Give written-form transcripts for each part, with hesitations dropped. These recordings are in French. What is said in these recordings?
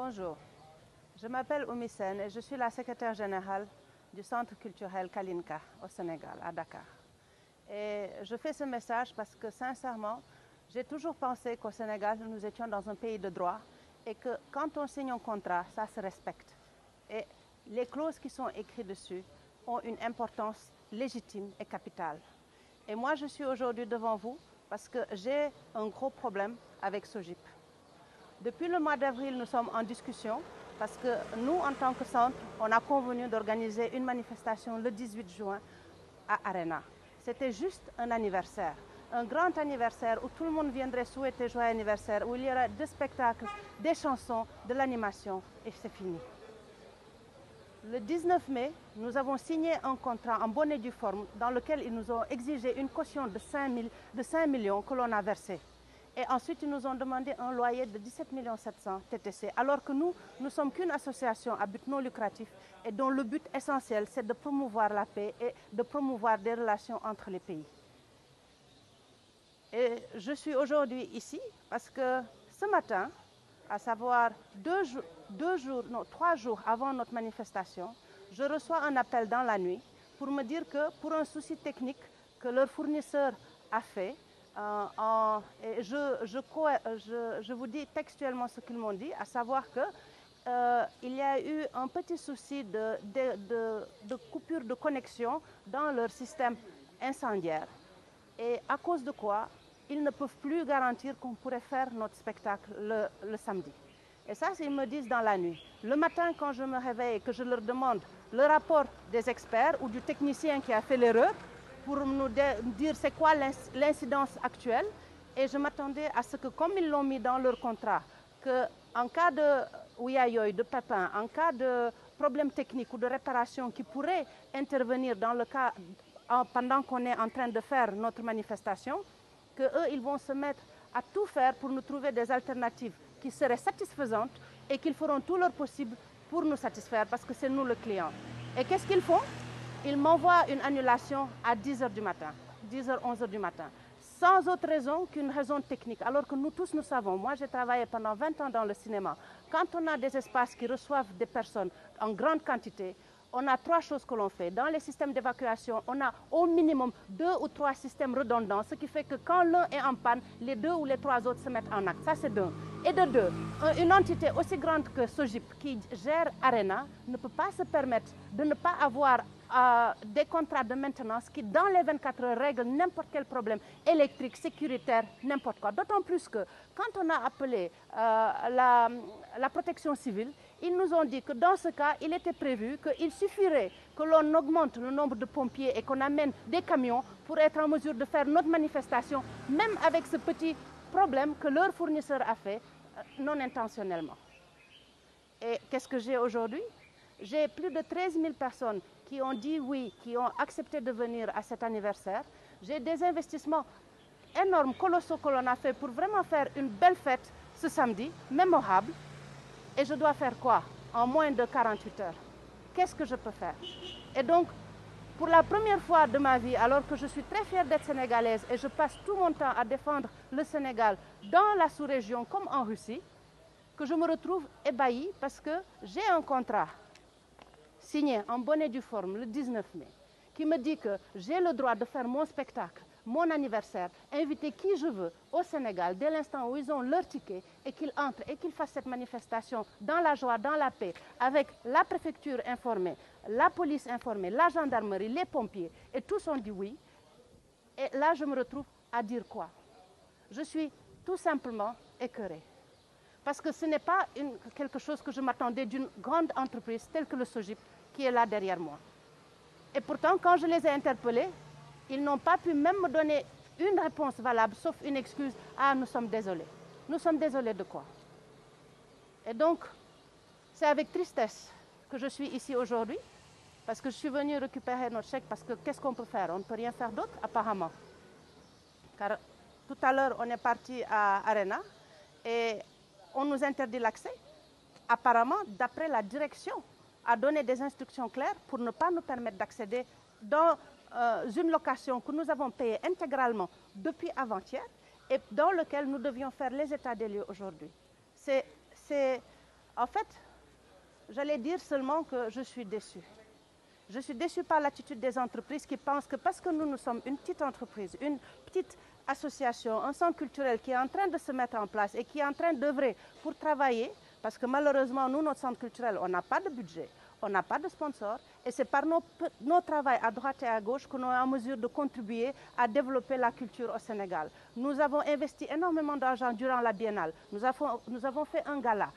Bonjour, je m'appelle Oumi Sène et je suis la secrétaire générale du Centre culturel Kalinka au Sénégal, à Dakar. Et je fais ce message parce que sincèrement, j'ai toujours pensé qu'au Sénégal, nous étions dans un pays de droit et que quand on signe un contrat, ça se respecte. Et les clauses qui sont écrites dessus ont une importance légitime et capitale. Et moi, je suis aujourd'hui devant vous parce que j'ai un gros problème avec SOGIP. Depuis le mois d'avril, nous sommes en discussion parce que nous, en tant que centre, on a convenu d'organiser une manifestation le 18 juin à Arena. C'était juste un anniversaire, un grand anniversaire où tout le monde viendrait souhaiter joyeux anniversaire, où il y aura des spectacles, des chansons, de l'animation et c'est fini. Le 19 mai, nous avons signé un contrat en bonne et due forme dans lequel ils nous ont exigé une caution de 5 millions que l'on a versé. Et ensuite, ils nous ont demandé un loyer de 17 700 TTC, alors que nous ne sommes qu'une association à but non lucratif et dont le but essentiel, c'est de promouvoir la paix et de promouvoir des relations entre les pays. Et je suis aujourd'hui ici parce que ce matin, à savoir 3 jours avant notre manifestation, je reçois un appel dans la nuit pour me dire que pour un souci technique que leur fournisseur a fait, et je vous dis textuellement ce qu'ils m'ont dit, à savoir qu'il y a eu un petit souci de coupure de connexion dans leur système incendiaire. Et à cause de quoi, ils ne peuvent plus garantir qu'on pourrait faire notre spectacle le samedi. Et ça, ils me disent dans la nuit. Le matin, quand je me réveille et que je leur demande le rapport des experts ou du technicien qui a fait l'erreur, pour nous dire c'est quoi l'incidence actuelle. Et je m'attendais à ce que, comme ils l'ont mis dans leur contrat, qu'en cas de pépin, en cas de problème technique ou de réparation qui pourrait intervenir dans le cas pendant qu'on est en train de faire notre manifestation, qu'eux, ils vont se mettre à tout faire pour nous trouver des alternatives qui seraient satisfaisantes et qu'ils feront tout leur possible pour nous satisfaire parce que c'est nous le client. Et qu'est-ce qu'ils font? Ils m'envoient une annulation à 10h du matin, 10h, 11h du matin, sans autre raison qu'une raison technique. Alors que nous tous, nous savons, moi j'ai travaillé pendant 20 ans dans le cinéma, quand on a des espaces qui reçoivent des personnes en grande quantité, on a 3 choses que l'on fait. Dans les systèmes d'évacuation, on a au minimum 2 ou 3 systèmes redondants, ce qui fait que quand l'un est en panne, les 2 ou les 3 autres se mettent en acte. Ça, c'est d'un. Et de 2, une entité aussi grande que SOGIP qui gère Arena ne peut pas se permettre de ne pas avoir des contrats de maintenance qui, dans les 24 heures, règlent n'importe quel problème électrique, sécuritaire, n'importe quoi. D'autant plus que quand on a appelé la protection civile, ils nous ont dit que dans ce cas, il était prévu qu'il suffirait que l'on augmente le nombre de pompiers et qu'on amène des camions pour être en mesure de faire notre manifestation, même avec ce petit problème que leur fournisseur a fait non intentionnellement. Et qu'est-ce que j'ai aujourd'hui? J'ai plus de 13 000 personnes qui ont dit oui, qui ont accepté de venir à cet anniversaire. J'ai des investissements énormes, colossaux que l'on a fait pour vraiment faire une belle fête ce samedi, mémorable. Et je dois faire quoi en moins de 48 heures? Qu'est-ce que je peux faire? Et donc, pour la première fois de ma vie, alors que je suis très fière d'être sénégalaise et je passe tout mon temps à défendre le Sénégal dans la sous-région comme en Russie, que je me retrouve ébahie parce que j'ai un contrat signé en bonne et due forme le 19 mai qui me dit que j'ai le droit de faire mon spectacle, mon anniversaire, inviter qui je veux au Sénégal dès l'instant où ils ont leur ticket et qu'ils entrent et qu'ils fassent cette manifestation dans la joie, dans la paix, avec la préfecture informée, la police informée, la gendarmerie, les pompiers, et tous ont dit oui. Et là, je me retrouve à dire quoi? Je suis tout simplement écœurée. Parce que ce n'est pas quelque chose que je m'attendais d'une grande entreprise telle que le SOGIP qui est là derrière moi. Et pourtant, quand je les ai interpellés, ils n'ont pas pu même me donner une réponse valable, sauf une excuse. Ah, nous sommes désolés. Nous sommes désolés de quoi? Et donc, c'est avec tristesse que je suis ici aujourd'hui, parce que je suis venue récupérer notre chèque, parce que qu'est-ce qu'on peut faire? On ne peut rien faire d'autre, apparemment. Car tout à l'heure, on est parti à Arena et on nous interdit l'accès. Apparemment, d'après la direction, a donné des instructions claires pour ne pas nous permettre d'accéder dans une location que nous avons payée intégralement depuis avant-hier et dans laquelle nous devions faire les états des lieux aujourd'hui. C'est En fait, j'allais dire seulement que je suis déçue. Je suis déçue par l'attitude des entreprises qui pensent que parce que nous sommes une petite entreprise, une petite association, un centre culturel qui est en train de se mettre en place et qui est en train d'œuvrer pour travailler, parce que malheureusement, nous, notre centre culturel, on n'a pas de budget, on n'a pas de sponsor, et c'est par nos travaux à droite et à gauche que nous sommes en mesure de contribuer à développer la culture au Sénégal. Nous avons investi énormément d'argent durant la biennale. Nous avons fait un gala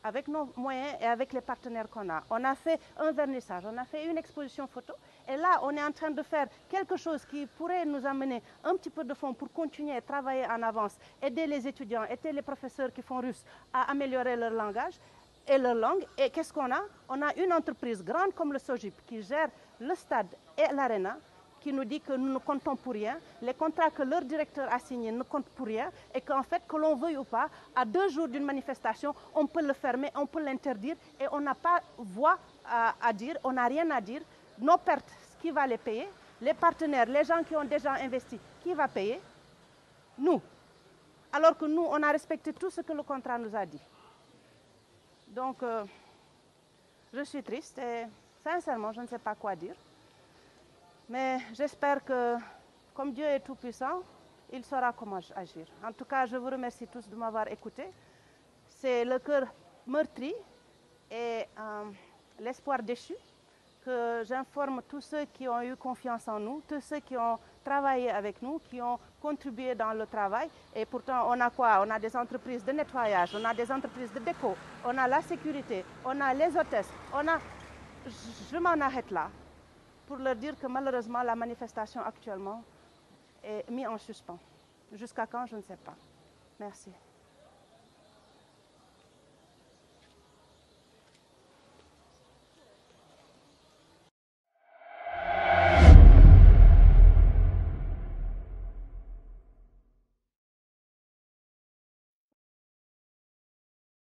avec nos moyens et avec les partenaires qu'on a. On a fait un vernissage, on a fait une exposition photo. Et là, on est en train de faire quelque chose qui pourrait nous amener un petit peu de fonds pour continuer à travailler en avance, aider les étudiants, aider les professeurs qui font russe à améliorer leur langage et leur langue. Et qu'est-ce qu'on a? On a une entreprise grande comme le SOGIP qui gère le stade et l'aréna, qui nous dit que nous ne comptons pour rien, les contrats que leur directeur a signés ne comptent pour rien, et qu'en fait, que l'on veuille ou pas, à 2 jours d'une manifestation, on peut le fermer, on peut l'interdire, et on n'a pas voix à dire, on n'a rien à dire. Nos pertes, qui va les payer? Les partenaires, les gens qui ont déjà investi, qui va payer? Nous. Alors que nous, on a respecté tout ce que le contrat nous a dit. Donc, je suis triste et sincèrement, je ne sais pas quoi dire. Mais j'espère que, comme Dieu est tout-puissant, il saura comment agir. En tout cas, je vous remercie tous de m'avoir écouté. C'est le cœur meurtri et l'espoir déchu que j'informe tous ceux qui ont eu confiance en nous, tous ceux qui ont travaillé avec nous, qui ont contribué dans le travail. Et pourtant, on a quoi? On a des entreprises de nettoyage, on a des entreprises de déco, on a la sécurité, on a les hôtesses, on a... Je m'en arrête là, pour leur dire que malheureusement, la manifestation actuellement est mise en suspens. Jusqu'à quand, je ne sais pas. Merci.